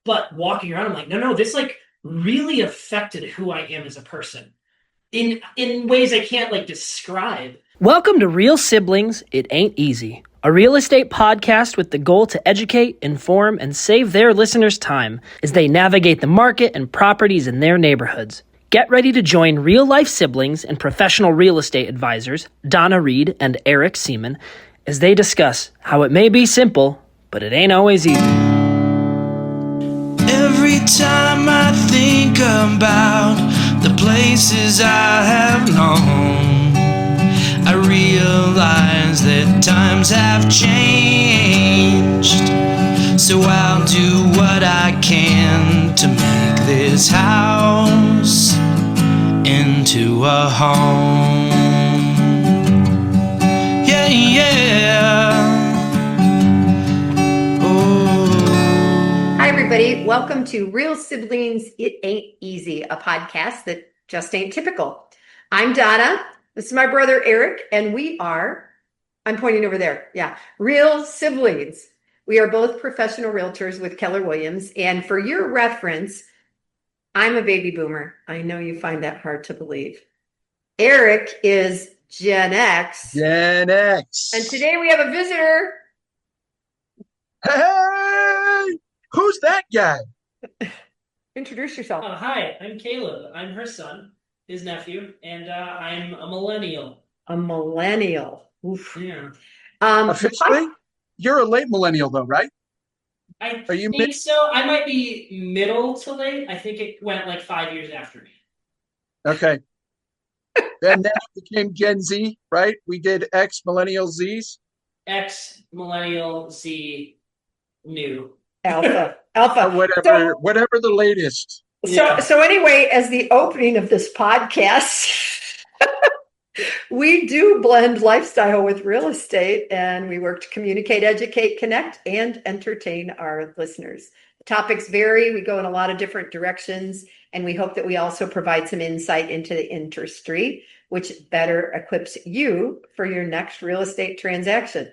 But walking around, I'm like, no, this like really affected who I am as a person in ways I can't like describe. Welcome to Real Siblings, It Ain't Easy, a real estate podcast with the goal to educate, inform, and save their listeners time as they navigate the market and properties in their neighborhoods. Get ready to join real-life siblings and professional real estate advisors, Donna Reed and Eric Seemann, as they discuss how it may be simple, but it ain't always easy. Every time I think about the places I have known, I realize that times have changed. So I'll do what I can to make this house into a home. Yeah, yeah. Hi, everybody. Welcome to Real Siblings, It Ain't Easy, a podcast that just ain't typical. I'm Donna. This is my brother, Eric, and I'm pointing over there. Yeah, Real Siblings. We are both professional realtors with Keller Williams. And for your reference, I'm a baby boomer. I know you find that hard to believe. Eric is Gen X. Gen X. And today we have a visitor. Hey! Who's that guy? Introduce yourself. Hi, I'm Caleb. I'm her son, his nephew, and I'm a millennial. A millennial. Oof. Yeah. Officially? You're a late millennial, though, right? I Are you think so. I might be middle to late. I think it went like 5 years after me. Okay. And then it became Gen Z, right? We did X, Millennial, Zs. X, millennial, Z, new. Alpha. Whatever the latest. So anyway, as the opening of this podcast, we do blend lifestyle with real estate, and we work to communicate, educate, connect, and entertain our listeners. The topics vary. We go in a lot of different directions, and we hope that we also provide some insight into the industry, which better equips you for your next real estate transaction.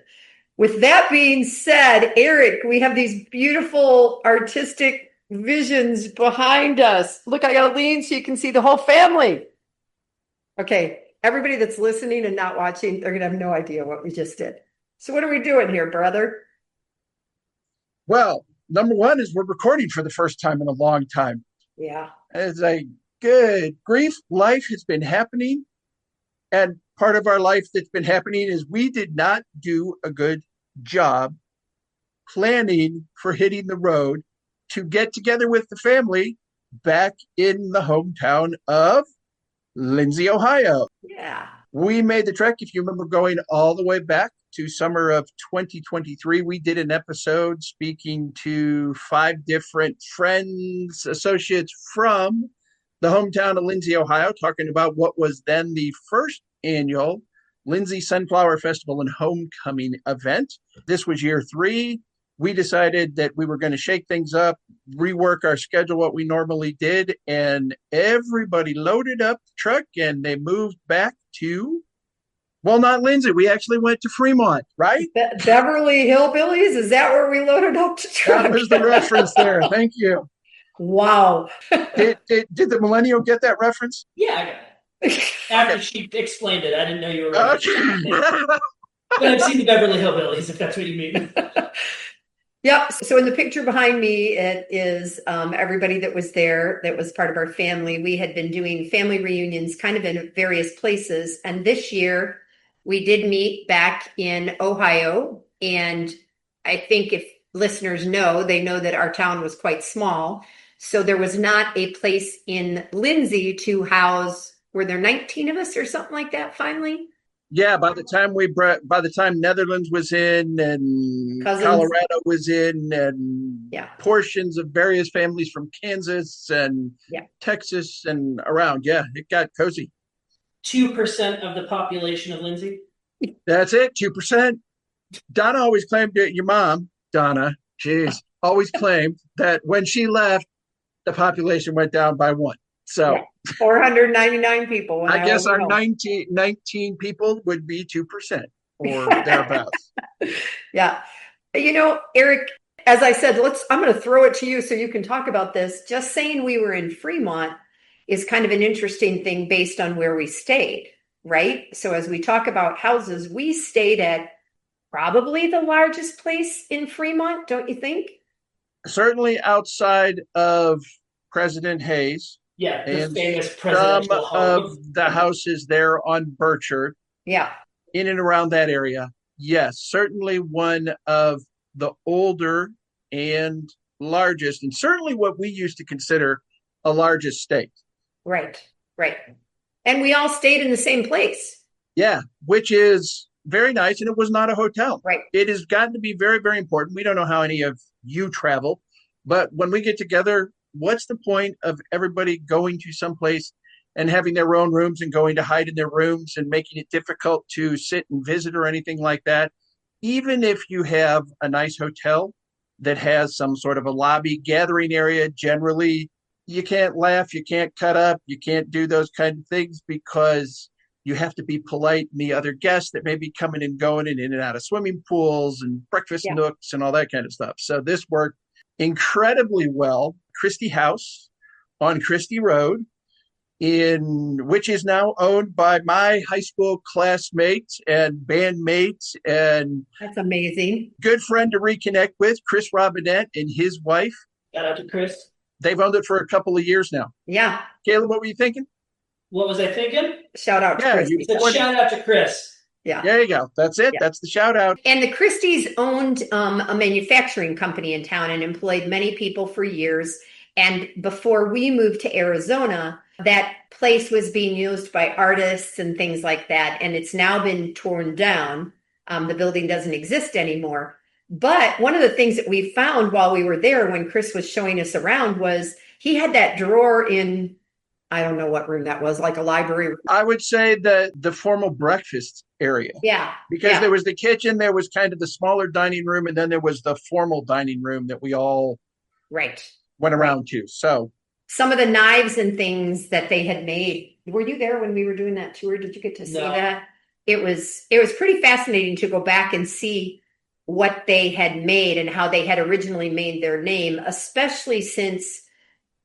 With that being said, Eric, we have these beautiful artistic visions behind us. Look, I got to lean so you can see the whole family. Okay, everybody that's listening and not watching, they're going to have no idea what we just did. So what are we doing here, brother? Well, number one is we're recording for the first time in a long time. Yeah. It's like, good grief, life has been happening. And part of our life that's been happening is we did not do a good job planning for hitting the road to get together with the family back in the hometown of Lindsey, Ohio. Yeah. We made the trek, if you remember, going all the way back to summer of 2023. We did an episode speaking to 5 different friends, associates from the hometown of Lindsey, Ohio, talking about what was then the first annual Lindsey Sunflower Festival and Homecoming event. This was year 3. We decided that we were going to shake things up, rework our schedule, what we normally did, and everybody loaded up the truck and they moved back to, well, not Lindsey. We actually went to Fremont, right? Beverly Hillbillies? Is that where we loaded up to truck? That was the reference there. Thank you. Wow. Did the millennial get that reference? Yeah, I got it. After she explained it, I didn't know you were right. Okay. But I've seen the Beverly Hillbillies, if that's what you mean. Yep. So in the picture behind me, it is everybody that was there that was part of our family. We had been doing family reunions kind of in various places. And this year we did meet back in Ohio. And I think if listeners know, they know that our town was quite small. So there was not a place in Lindsey to house, were there 19 of us or something like that finally? Yeah, by the time Netherlands was in and Cousins. Colorado was in and Yeah. portions of various families from Kansas and Texas and around. Yeah, it got cozy. 2% of the population of Lindsey. That's it, 2%. Donna always claimed it. Your mom, Donna, always claimed that when she left, the population went down by 1. So 499 people. I guess our 19 people would be 2% or thereabouts. Yeah. You know, Eric, as I said, I'm going to throw it to you so you can talk about this. Just saying we were in Fremont is kind of an interesting thing based on where we stayed, right? So as we talk about houses, we stayed at probably the largest place in Fremont, don't you think? Certainly outside of President Hayes. Yeah, the and famous some presidential home. of the houses there on Burchard, Yeah. in and around that area. Yes, certainly one of the older and largest, and certainly what we used to consider a large estate. Right. And we all stayed in the same place. Yeah, which is very nice. And it was not a hotel. Right. It has gotten to be very, very important. We don't know how any of you travel, but when we get together, what's the point of everybody going to someplace and having their own rooms and going to hide in their rooms and making it difficult to sit and visit or anything like that? Even if you have a nice hotel that has some sort of a lobby gathering area, generally you can't laugh, you can't cut up, you can't do those kind of things because you have to be polite and the other guests that may be coming and going and in and out of swimming pools and breakfast nooks and all that kind of stuff. So this worked incredibly well. Christie House on Christie Road, which is now owned by my high school classmates and bandmates and that's amazing. Good friend to reconnect with, Chris Robinette and his wife. Shout out to Chris. They've owned it for a couple of years now. Yeah. Caleb, what were you thinking? What was I thinking? Shout out to Chris. Shout out to Chris. Yeah. There you go. That's it. Yeah. That's the shout out. And the Christies owned a manufacturing company in town and employed many people for years. And before we moved to Arizona, that place was being used by artists and things like that. And it's now been torn down. The building doesn't exist anymore. But one of the things that we found while we were there when Chris was showing us around was he had that drawer in, I don't know what room that was, like a library room. I would say the formal breakfast area. Yeah. Because there was the kitchen, there was kind of the smaller dining room, and then there was the formal dining room that we all went around to. So some of the knives and things that they had made. Were you there when we were doing that tour? Did you get to see that? It was pretty fascinating to go back and see what they had made and how they had originally made their name, especially since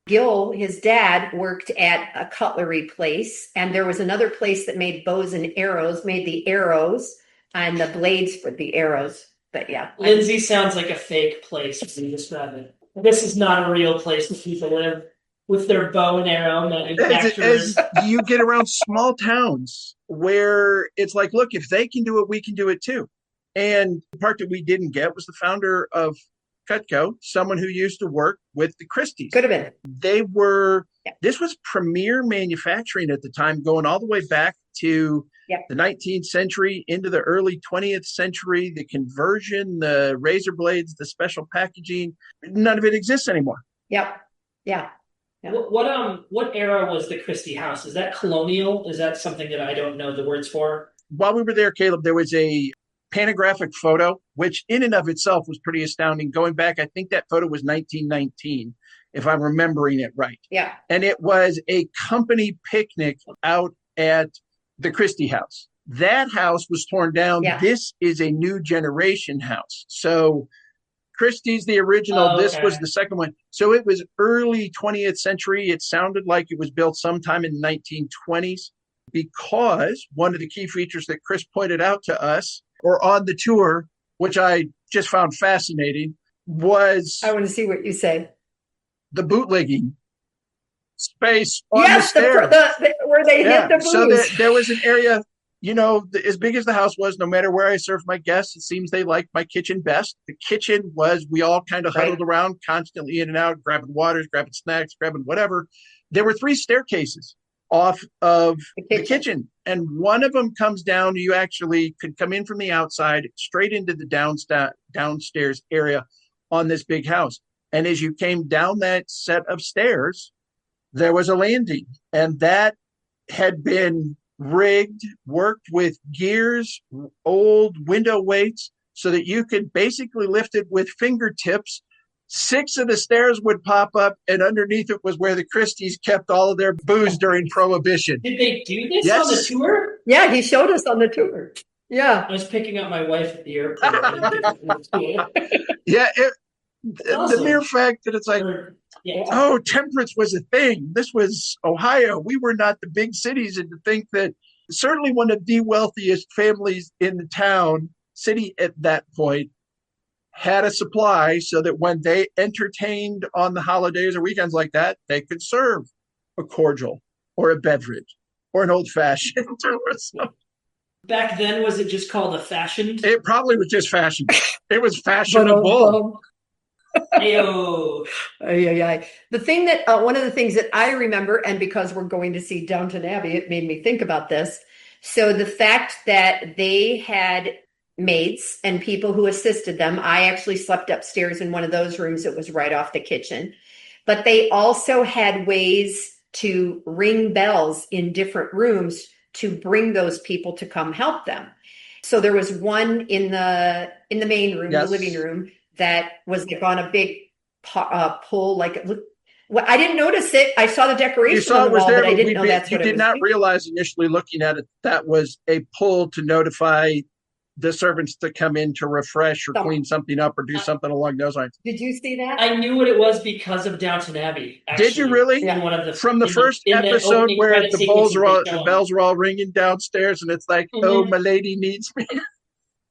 Gil, his dad, worked at a cutlery place, and there was another place that made bows and arrows, made the arrows and the blades for the arrows. But yeah. Lindsey sounds like a fake place when you describe it. This is not a real place where people live with their bow and arrow manufacturers. As you get around small towns where it's like, look, if they can do it, we can do it too. And the part that we didn't get was the founder of Cutco, someone who used to work with the Christies. Could have been. They were, this was premier manufacturing at the time, going all the way back to the 19th century into the early 20th century, the conversion, the razor blades, the special packaging, none of it exists anymore. Yep. Yeah. What era was the Christie house? Is that colonial? Is that something that I don't know the words for? While we were there, Caleb, there was a panographic photo, which in and of itself was pretty astounding. Going back, I think that photo was 1919, if I'm remembering it right. Yeah. And it was a company picnic out at the Christie house. That house was torn down. Yeah. This is a new generation house. So Christie's the original. This was the second one. So it was early 20th century. It sounded like it was built sometime in the 1920s, because one of the key features that Chris pointed out to us or on the tour, which I just found fascinating, was... I want to see what you say. The bootlegging space on the stairs. Where they hit the booze. So there was an area, as big as the house was, no matter where I served my guests, it seems they liked my kitchen best. The kitchen was, we all kind of huddled around, constantly in and out, grabbing waters, grabbing snacks, grabbing whatever. There were 3 staircases off of the kitchen. And one of them comes down. You actually could come in from the outside straight into the downstairs area on this big house. And as you came down that set of stairs, there was a landing. And that had been rigged, worked with gears, old window weights, so that you could basically lift it with fingertips. 6 of the stairs would pop up, and underneath it was where the Christies kept all of their booze during Prohibition. Did they do this on the tour? Yeah, he showed us on the tour. Yeah. I was picking up my wife at the airport. The mere fact that it's like, oh, temperance was a thing. This was Ohio. We were not the big cities. And to think that certainly one of the wealthiest families in the city at that point had a supply so that when they entertained on the holidays or weekends like that, they could serve a cordial or a beverage or an old fashioned or something. Back then, was it just called a fashioned? It probably was just fashioned. It was fashionable. Ayo. The thing that one of the things that I remember, and because we're going to see Downton Abbey, it made me think about this. So the fact that they had maids and people who assisted them. I actually slept upstairs in one of those rooms that was right off the kitchen. But they also had ways to ring bells in different rooms to bring those people to come help them. So there was one in the main room, the living room, that was like on a big pole, like well, I didn't notice it. I saw the decoration on the wall, but I didn't know that's what it was. You did not realize initially looking at it that was a pull to notify the servants to come in to refresh or clean something up or do something along those lines. Did you see that? I knew what it was because of Downton Abbey. Actually, did you really? Yeah. One of the, from the first episode where the bells are all ringing downstairs and it's like, oh, my lady needs me.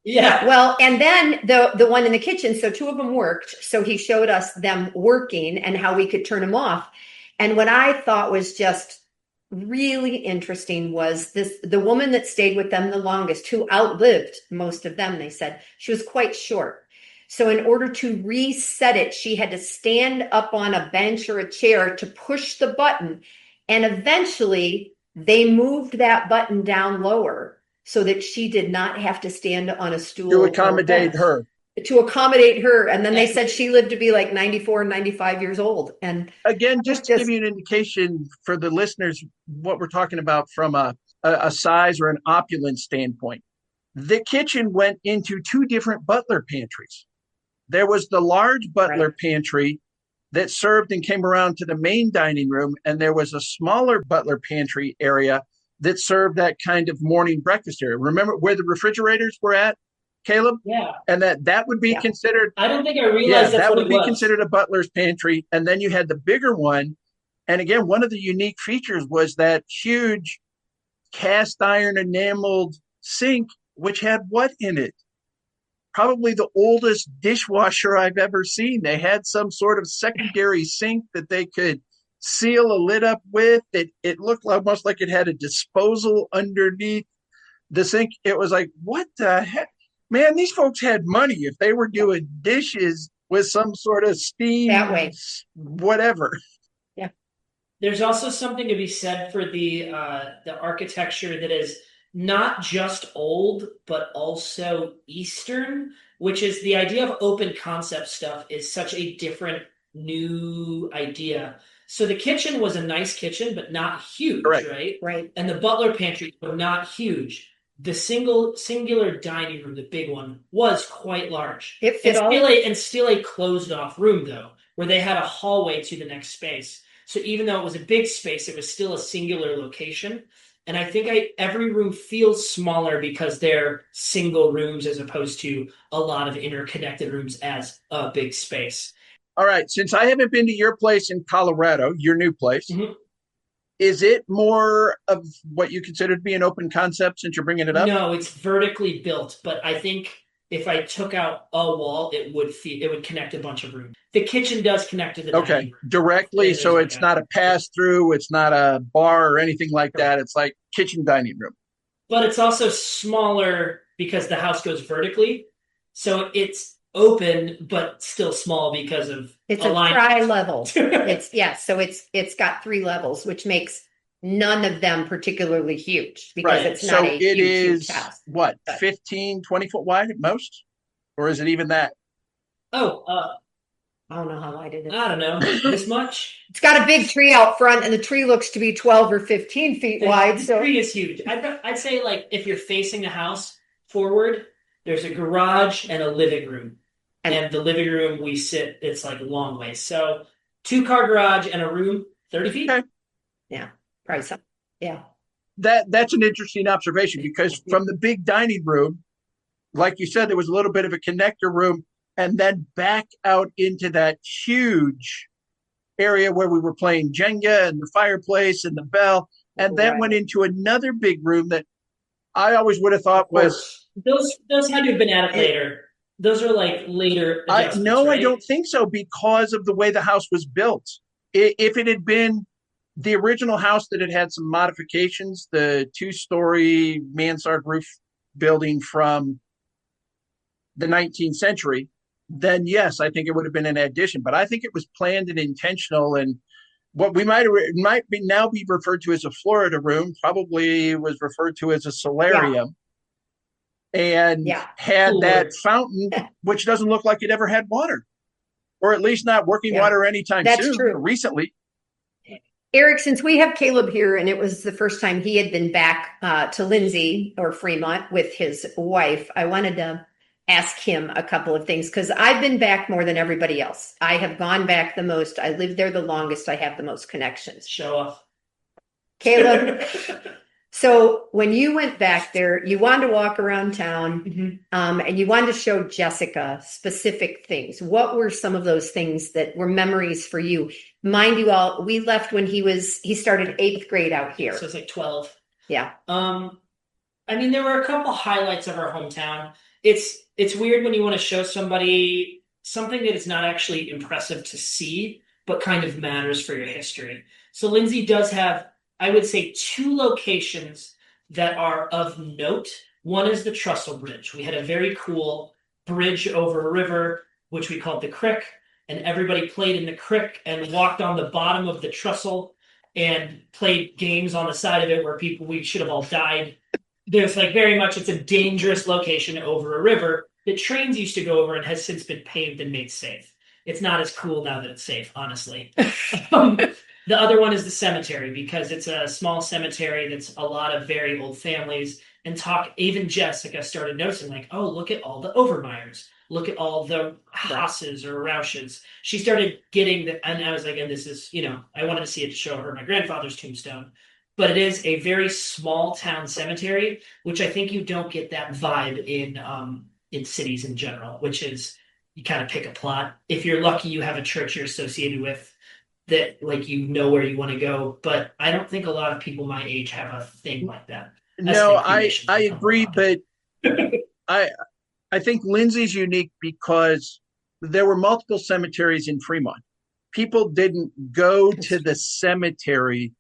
Yeah. Well, and then the one in the kitchen, so two of them worked. So he showed us them working and how we could turn them off. And what I thought was just really interesting was the woman that stayed with them the longest, who outlived most of them, they said, she was quite short. So in order to reset it, she had to stand up on a bench or a chair to push the button. And eventually they moved that button down lower so that she did not have to stand on a stool. To accommodate her. And then they said she lived to be like 94, 95 years old. And again, just to give you an indication for the listeners, what we're talking about from a size or an opulence standpoint. The kitchen went into two different butler pantries. There was the large butler pantry that served and came around to the main dining room. And there was a smaller butler pantry area that served that kind of morning breakfast area. Remember where the refrigerators were at, Caleb? Yeah. And that would be considered. I don't think I realized that would be considered a butler's pantry. And then you had the bigger one. And again, one of the unique features was that huge cast iron enameled sink, which had what in it? Probably the oldest dishwasher I've ever seen. They had some sort of secondary sink that they could seal a lid up with. It looked almost like it had a disposal underneath the sink. It was like, what the heck? Man, these folks had money if they were doing dishes with some sort of steam, that way, whatever. Yeah. There's also something to be said for the architecture that is not just old, but also Eastern, which is the idea of open concept stuff is such a different new idea. So the kitchen was a nice kitchen, but not huge, right? Right. And the butler pantry were not huge. The singular dining room, the big one, was quite large. It fit still a closed off room though, where they had a hallway to the next space. So even though it was a big space, it was still a singular location. And I think every room feels smaller because they're single rooms as opposed to a lot of interconnected rooms as a big space. All right. Since I haven't been to your place in Colorado, your new place, is it more of what you consider to be an open concept since you're bringing it up? No, it's vertically built, but I think if I took out a wall, it would connect a bunch of rooms. The kitchen does connect to the dining room. Directly, so it's not a pass-through, it's not a bar or anything like that. It's like kitchen dining room. But it's also smaller because the house goes vertically, so it's open but still small because of it's a tri-level. It's got 3 levels, which makes none of them particularly huge because it's not a huge house. What, 15, 20 foot wide at most? Or is it even that? I don't know how wide it is. I don't know. This much? It's got a big tree out front, and the tree looks to be 12 or 15 feet wide. The tree is huge. I'd say, like, if you're facing the house forward, there's a garage and a living room. And the living room we sit, it's like a long way. So 2-car garage and a room, 30 feet. Okay. Yeah, probably something. Yeah. That's an interesting observation because from the big dining room, like you said, there was a little bit of a connector room. and then back out into that huge area where we were playing Jenga and the fireplace and the bell, and then went into another big room that I always would have thought was those had to have been added later. Those are like later adjustments, right? I don't think so, because of the way the house was built. If it had been the original house that had some modifications, the 2-story mansard roof building from the 19th century, then yes, I think it would have been an addition. But I think it was planned and intentional, and what we might now be referred to as a Florida room probably was referred to as a solarium. And had that fountain, which doesn't look like it ever had water, or at least not working water anytime soon. True. Recently. Eric, since we have Caleb here, and it was the first time he had been back to Lindsey or Fremont with his wife, I wanted to ask him a couple of things, because I've been back more than everybody else. I have gone back the most. I lived there the longest. I have the most connections. Show off. Caleb. So when you went back there, you wanted to walk around town, and you wanted to show Jessica specific things. What were some of those things that were memories for you? Mind you all, we left when he started 8th grade out here. So it's like 12. Yeah. I mean, there were a couple highlights of our hometown. It's weird when you want to show somebody something that is not actually impressive to see, but kind of matters for your history. So Lindsey does have, I would say, 2 locations that are of note. One is the Trestle Bridge. We had a very cool bridge over a river, which we called the Crick, and everybody played in the Crick and walked on the bottom of the trestle and played games on the side of it where we should have all died. There's very much, it's a dangerous location over a river that trains used to go over and has since been paved and made safe. It's not as cool now that it's safe, honestly. The other one is the cemetery, because it's a small cemetery that's a lot of very old families. And even Jessica started noticing, oh, look at all the Overmeyers. Look at all the Haas's or Roushes. She started getting and I was like, and this is, I wanted to see it to show her my grandfather's tombstone. But it is a very small town cemetery, which I think you don't get that vibe in cities in general, which is you kind of pick a plot. If you're lucky, you have a church you're associated with that, where you want to go. But I don't think a lot of people my age have a thing like that. No, I agree, but I think Lindsey's unique because there were multiple cemeteries in Fremont. People didn't go to the cemetery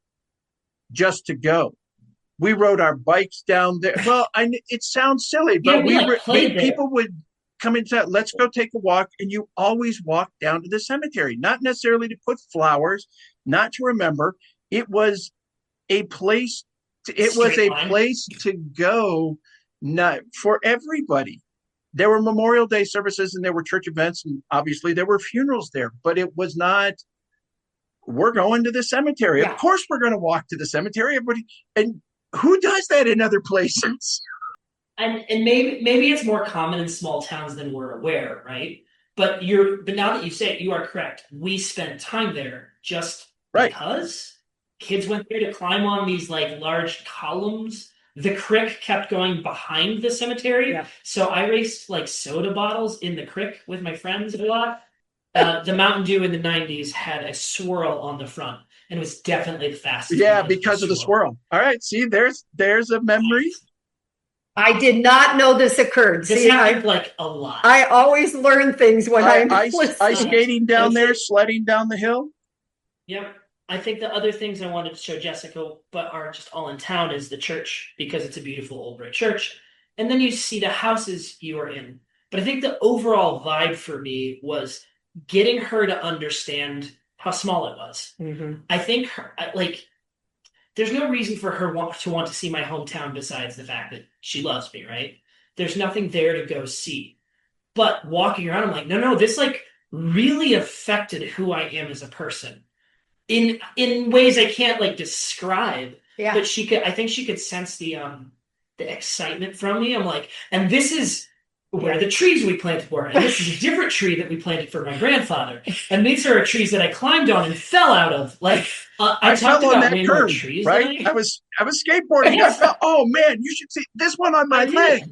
just to go. We rode our bikes down there. Well, it sounds silly, but people would come into, let's go take a walk, and you always walk down to the cemetery, not necessarily to put flowers, not to remember. It was a place. To go, not for everybody. There were Memorial Day services and there were church events, and obviously there were funerals there, but it was not, we're going to the cemetery. Yeah. Of course we're going to walk to the cemetery. Everybody, and who does that in other places? And maybe it's more common in small towns than we're aware, right? But now that you say it, you are correct. We spent time there just because kids went there to climb on these large columns. The Crick kept going behind the cemetery. Yeah. So I raced soda bottles in the Crick with my friends a lot. The Mountain Dew in the 90s had a swirl on the front, and it was definitely the fastest. Yeah, because of the swirl. All right, see, there's a memory. I did not know this occurred. This happened a lot. I always learn things when I'm ice skating down there, sledding down the hill. Yep. I think the other things I wanted to show Jessica, but are just all in town, is the church, because it's a beautiful old brick church. And then you see the houses you are in. But I think the overall vibe for me was getting her to understand how small it was. Mm-hmm. I think there's no reason for her to want to see my hometown besides the fact that she loves me, right? There's nothing there to go see. But walking around, I'm like, no, this really affected who I am as a person. In ways I can't describe, but I think she could sense the excitement from me. I'm like, and this is where the trees we planted were, and this is a different tree that we planted for my grandfather, and these are trees that I climbed on and fell out of. I talked about that curve, trees, right? I was skateboarding. I felt, oh man, you should see this one on my leg.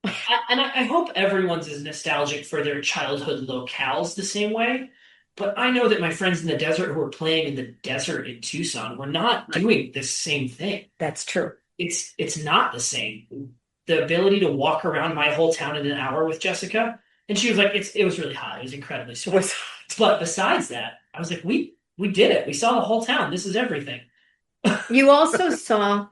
I hope everyone's as nostalgic for their childhood locales the same way. But I know that my friends in the desert who are playing in the desert in Tucson were not Right. doing the same thing. That's true. It's not the same. The ability to walk around my whole town in an hour with Jessica, and she was like, it was really hot. It was incredibly It sweaty. was, But besides that, I was like, we did it. We saw the whole town. This is everything. you also saw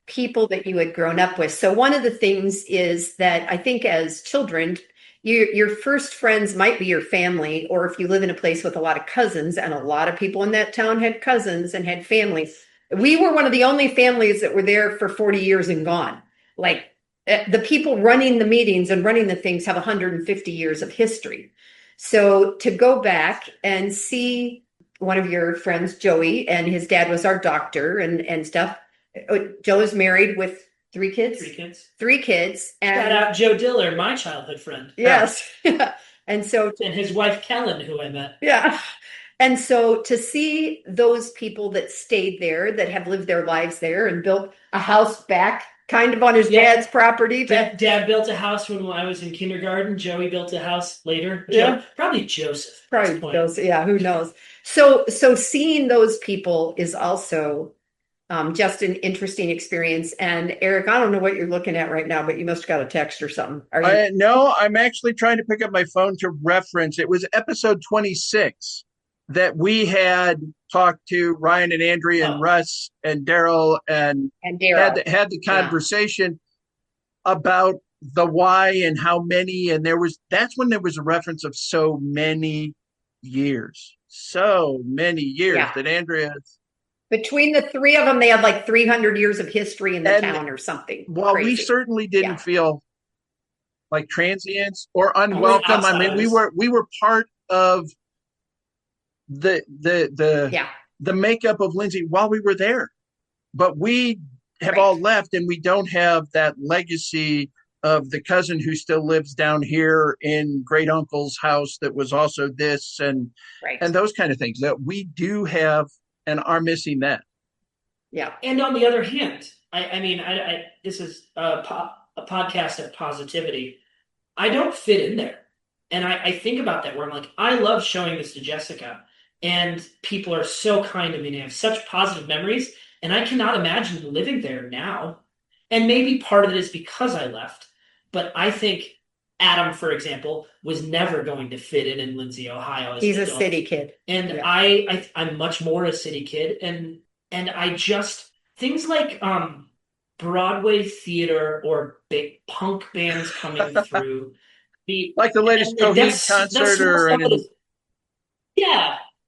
people that you had grown up with. So one of the things is that I think as children, your first friends might be your family, or if you live in a place with a lot of cousins, and a lot of people in that town had cousins and had families. We were one of the only families that were there for 40 years and gone. Like the people running the meetings and running the things have 150 years of history. So to go back and see one of your friends, Joey, and his dad was our doctor and stuff. Joe is married with three kids. Three kids. Three kids. And Shout out Joe Diller, my childhood friend. yes. And so And his wife Kellen, who I met. yeah. And so to see those people that stayed there, that have lived their lives there and built a house back kind of on his dad's property. Dad built a house when I was in kindergarten. Joey built a house later. Yeah. Probably Joseph. Probably Joseph. Yeah, who knows? So seeing those people is also just an interesting experience. And Eric, I don't know what you're looking at right now, but you must have got a text or something. Are you? No, I'm actually trying to pick up my phone to reference. It was episode 26 that we had talked to Ryan and Andrea and Russ and Daryl and Daryl had the conversation about the why and how many. And that's when there was a reference of so many years that Andrea. Between the three of them, they had like 300 years of history in the town or something. Well, we certainly didn't feel like transients or unwelcome. I mean, we were part of the makeup of Lindsey while we were there, but we have all left, and we don't have that legacy of the cousin who still lives down here in great uncle's house that was also this and those kind of things that we do have and are missing that. Yeah. And on the other hand, I mean, this is a podcast of positivity. I don't fit in there. And I think about that where I'm like, I love showing this to Jessica, and people are so kind to me and I have such positive memories, and I cannot imagine living there now. And maybe part of it is because I left, but I think Adam, for example, was never going to fit in Lindsey, Ohio. He's a city kid. And I'm much more a city kid. And I just, things like Broadway theater or big punk bands coming through. Like the latest Coheed concert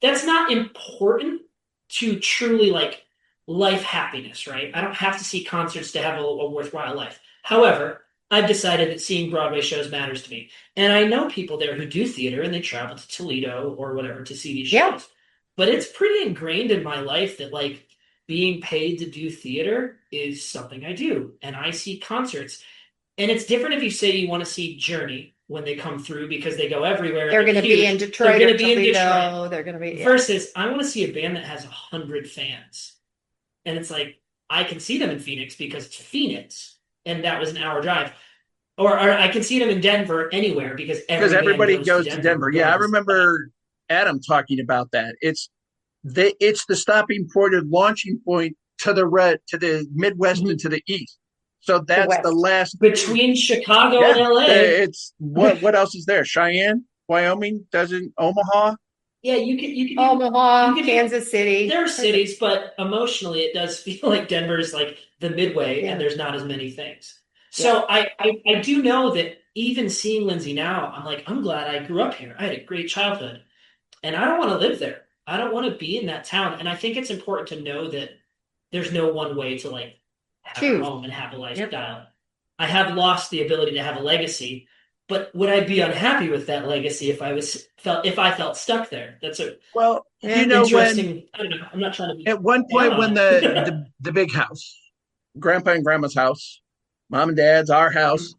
that's not important to truly like life happiness, right? I don't have to see concerts to have a worthwhile life. However, I've decided that seeing Broadway shows matters to me. And I know people there who do theater and they travel to Toledo or whatever to see these shows. But it's pretty ingrained in my life that like being paid to do theater is something I do. And I see concerts. And it's different if you say you want to see Journey when they come through because they go everywhere. They're going to be in Detroit. They're going to be in Detroit. They're going to be versus I want to see a band that has 100 fans. And it's like I can see them in Phoenix because it's Phoenix. And that was an hour drive. Or I can see them in Denver anywhere because everybody goes to Denver. Yeah, I remember Adam talking about that. It's the stopping point or launching point to the Midwest and to the East. So that's the last between Chicago and LA. It's what else is there? Cheyenne, Wyoming, Omaha. Yeah, you can Omaha, Kansas City. There are cities, but emotionally, it does feel like Denver's like the midway, and there's not as many things. So I do know that even seeing Lindsey now, I'm like, I'm glad I grew up here. I had a great childhood, and I don't want to live there. I don't want to be in that town. And I think it's important to know that there's no one way to like have a home and have a lifestyle. I have lost the ability to have a legacy. But would I be unhappy with that legacy if I felt stuck there? That's interesting. I don't know. I'm not trying to be. At one point, when the big house, Grandpa and Grandma's house, Mom and Dad's, our house,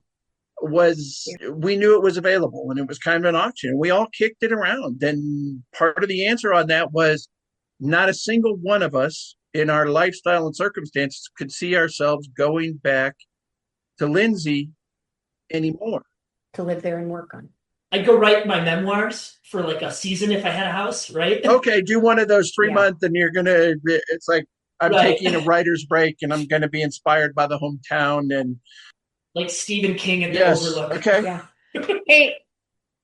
we knew it was available and it was kind of an auction. We all kicked it around. And part of the answer on that was not a single one of us in our lifestyle and circumstances could see ourselves going back to Lindsey anymore. To live there and work on. I'd go write my memoirs for like a season if I had a house, right? Okay, do one of those 3-month and it's like, I'm taking a writer's break and I'm going to be inspired by the hometown and like Stephen King and the Overlook. Okay. Yeah. Hey,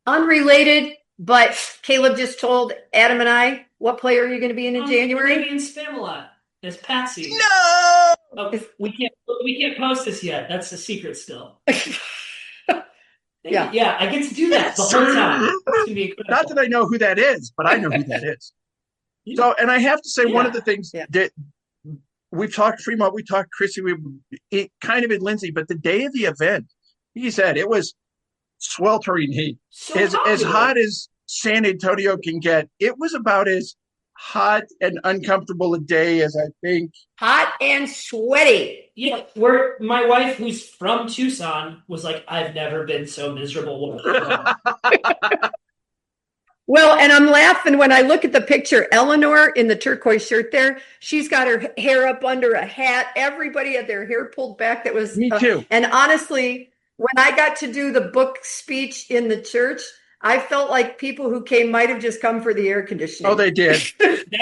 unrelated, but Caleb just told Adam and I, what play are you going to be in January? I'm in Spamalot as Patsy. No! Oh, we can't post this yet. That's a secret still. Yeah. Yeah, I get to do that the whole time. It's gonna be incredible. Not that I know who that is, but I know who that is. So, and I have to say, one of the things that we've talked Fremont, we talked Chrissy, kind of in Lindsey, but the day of the event, he said it was sweltering heat. So as hot as San Antonio can get. It was about as hot and uncomfortable a day as I think. Hot and sweaty. Yeah, my wife, who's from Tucson, was like, I've never been so miserable. Well, and I'm laughing when I look at the picture. Eleanor in the turquoise shirt there, she's got her hair up under a hat. Everybody had their hair pulled back. That was me too. And honestly, when I got to do the book speech in the church, I felt like people who came might have just come for the air conditioning. Oh, they did.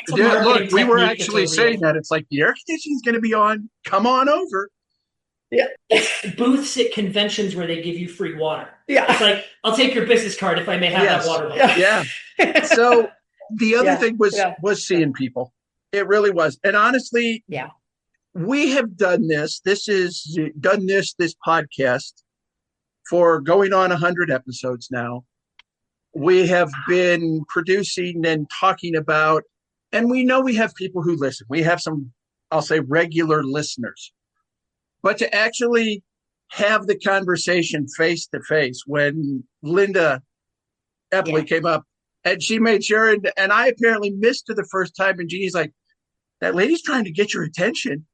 Look, we were actually saying that. It's like, the air conditioning is going to be on. Come on over. Yeah. Booths at conventions where they give you free water. Yeah. It's like, I'll take your business card if I may have that water bottle. Yeah. So the other thing was seeing people. It really was. And honestly, we have done this. This podcast for going on 100 episodes now. We have been producing and talking about, and we know we have people who listen. We have some, I'll say, regular listeners. But to actually have the conversation face to face, when Linda Epley came up and she made sure, and I apparently missed her the first time, and Jeannie's like, that lady's trying to get your attention.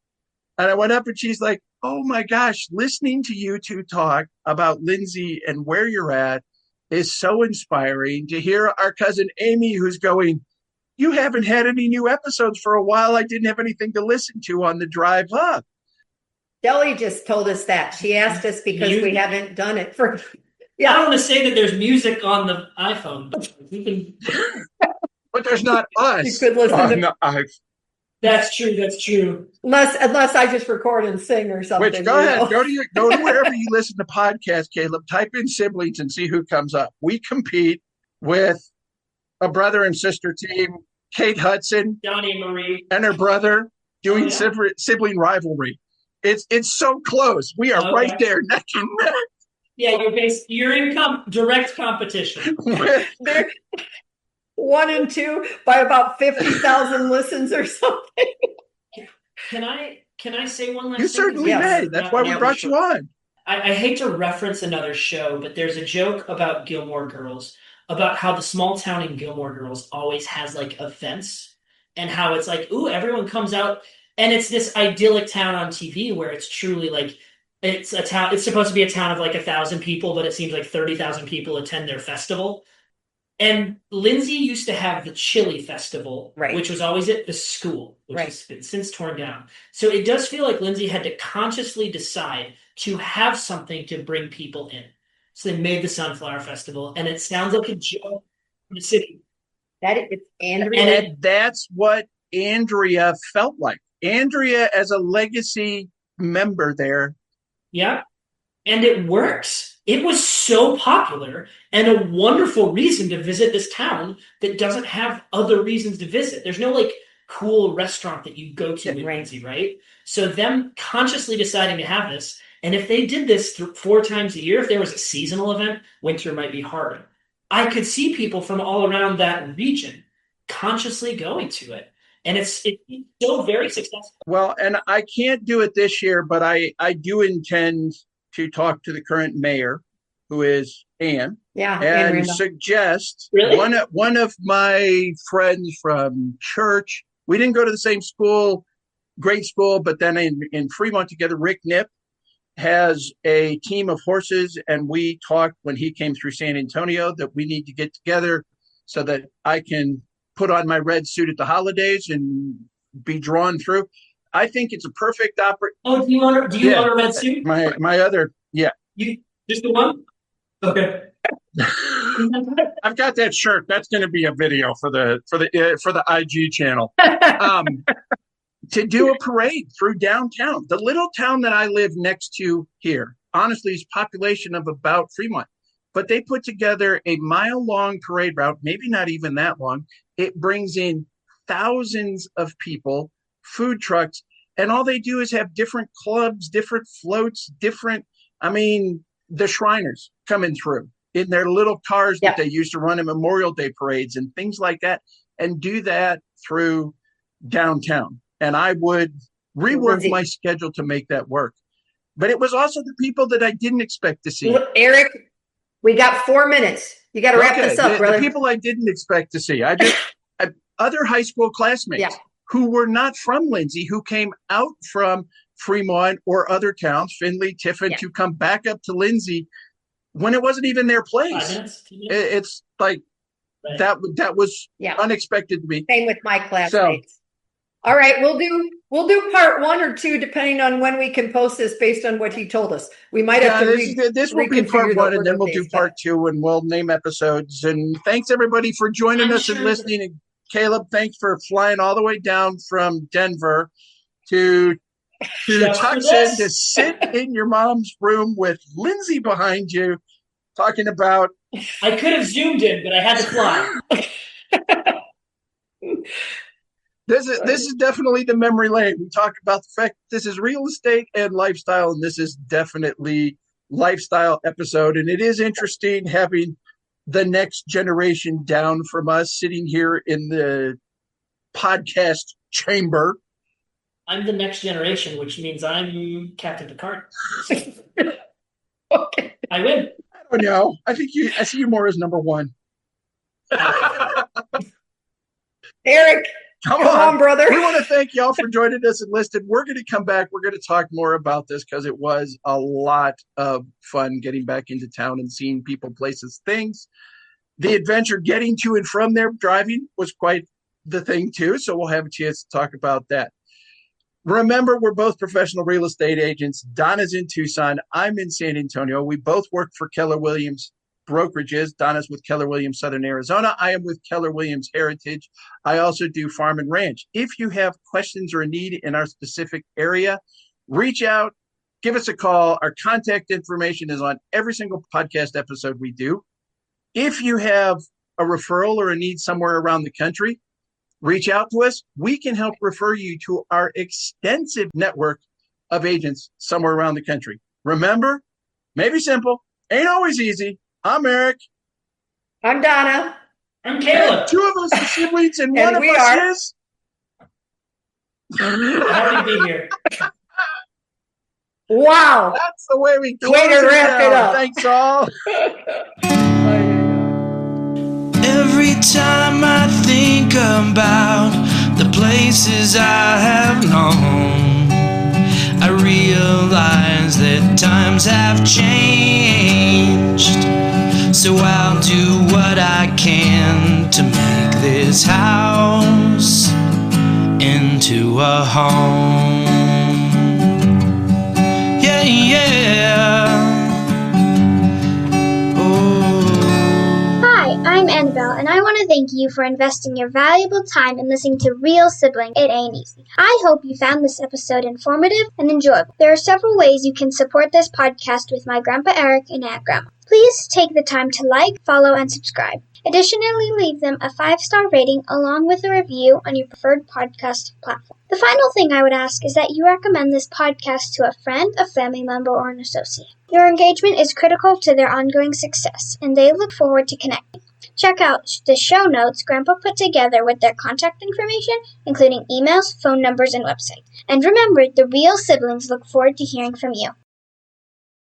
And I went up and she's like, oh my gosh, listening to you two talk about Lindsey and where you're at is so inspiring. To hear our cousin Amy, who's going, you haven't had any new episodes for a while. I didn't have anything to listen to on the drive up. Kelly just told us that. She asked us because we haven't done it for. I don't want to say that there's music on the iPhone, but we can. But there's not us. You could listen to the iPhone. That's true. That's true. Unless I just record and sing or something. Which, go ahead. Go to wherever you listen to podcasts, Caleb. Type in siblings and see who comes up. We compete with a brother and sister team, Kate Hudson, Donnie Marie, and her brother doing sibling rivalry. It's so close. We are right there, neck and neck. Yeah, you're in direct competition. They're 1 and 2 by about 50,000 listens or something. Can I say one last thing? You certainly may. That's why we brought you on. I hate to reference another show, but there's a joke about Gilmore Girls, about how the small town in Gilmore Girls always has like events, and how it's like, ooh, everyone comes out, and it's this idyllic town on TV where it's truly like, it's a town. It's supposed to be a town of like 1,000 people, but it seems like 30,000 people attend their festival. And Lindsey used to have the Chili Festival, which was always at the school, which has been since torn down. So it does feel like Lindsey had to consciously decide to have something to bring people in. So they made the Sunflower Festival, and it sounds like a joke in the city. It's Andrea. And that's what Andrea felt like. Andrea as a legacy member there. Yeah. And it works. It was so popular and a wonderful reason to visit this town that doesn't have other reasons to visit. There's no like cool restaurant that you go to in Lindsey, right? So them consciously deciding to have this, and if they did this 4 times a year, if there was a seasonal event, winter might be hard. I could see people from all around that region consciously going to it. And it's so very successful. Well, and I can't do it this year, but I do intend to talk to the current mayor, who is Ann, and suggest one of my friends from church. We didn't go to the same school, grade school, but then in Fremont together, Rick Nip has a team of horses, and we talked when he came through San Antonio that we need to get together so that I can put on my red suit at the holidays and be drawn through. I think it's a perfect opportunity. Oh, do you want a red suit? My other, You Just the one? Okay. I've got that shirt. That's going to be a video for the IG channel. To do a parade through downtown. The little town that I live next to here, honestly, is population of about Fremont. But they put together a mile-long parade route, maybe not even that long. It brings in thousands of people, food trucks, and all they do is have different clubs, different floats, the Shriners coming through in their little cars that they used to run in Memorial Day parades and things like that, and do that through downtown. And I would rework my schedule to make that work. But it was also the people that I didn't expect to see. Eric, we got 4 minutes. You got to wrap this up, brother. The people I didn't expect to see. Other high school classmates who were not from Lindsey, who came out from Fremont or other towns, Findlay, Tiffin, to come back up to Lindsey when it wasn't even their place. It's like that was unexpected to me. Same with my classmates. All right, we'll do part 1 or 2 depending on when we can post this based on what he told us. We might have to this will be part 1, and then we'll do part 2, and we'll name episodes. And thanks everybody for joining us and listening. And Caleb, thanks for flying all the way down from Denver to Tucson to sit in your mom's room with Lindsey behind you, talking about. I could have zoomed in, but I had to fly. This is definitely the memory lane. We talk about the fact that this is real estate and lifestyle, and this is definitely lifestyle episode. And it is interesting having the next generation down from us sitting here in the podcast chamber. I'm the next generation, which means I'm Captain Picard. Okay. I win. I don't know. I see you more as number 1. Eric. Come on, brother. We want to thank y'all for joining us and listening. We're going to come back. We're going to talk more about this because it was a lot of fun getting back into town and seeing people, places, things. The adventure getting to and from there driving was quite the thing too. So we'll have a chance to talk about that. Remember, we're both professional real estate agents. Donna's in Tucson. I'm in San Antonio. We both work for Keller Williams brokerages. Donna's with Keller Williams Southern Arizona. I am with Keller Williams Heritage. I also do farm and ranch. If you have questions or a need in our specific area, reach out, give us a call. Our contact information is on every single podcast episode we do. If you have a referral or a need somewhere around the country, reach out to us. We can help refer you to our extensive network of agents somewhere around the country. Remember, maybe simple, ain't always easy. I'm Eric. I'm Donna. I'm Caleb. 2 of us are siblings, and one of us is. Happy to be here. Wow. That's the way we way to wrap it up. Thanks all. Every time I think about the places I have known, I realize that times have changed. So I'll do what I can to make this house into a home. Yeah, yeah. I'm Annabelle, and I want to thank you for investing your valuable time in listening to Real Sibling. It Ain't Easy. I hope you found this episode informative and enjoyable. There are several ways you can support this podcast with my Grandpa Eric and Aunt Grandma. Please take the time to like, follow, and subscribe. Additionally, leave them a 5-star rating along with a review on your preferred podcast platform. The final thing I would ask is that you recommend this podcast to a friend, a family member, or an associate. Your engagement is critical to their ongoing success, and they look forward to connecting. Check out the show notes Grandpa put together with their contact information, including emails, phone numbers, and website. And remember, the Real Siblings look forward to hearing from you.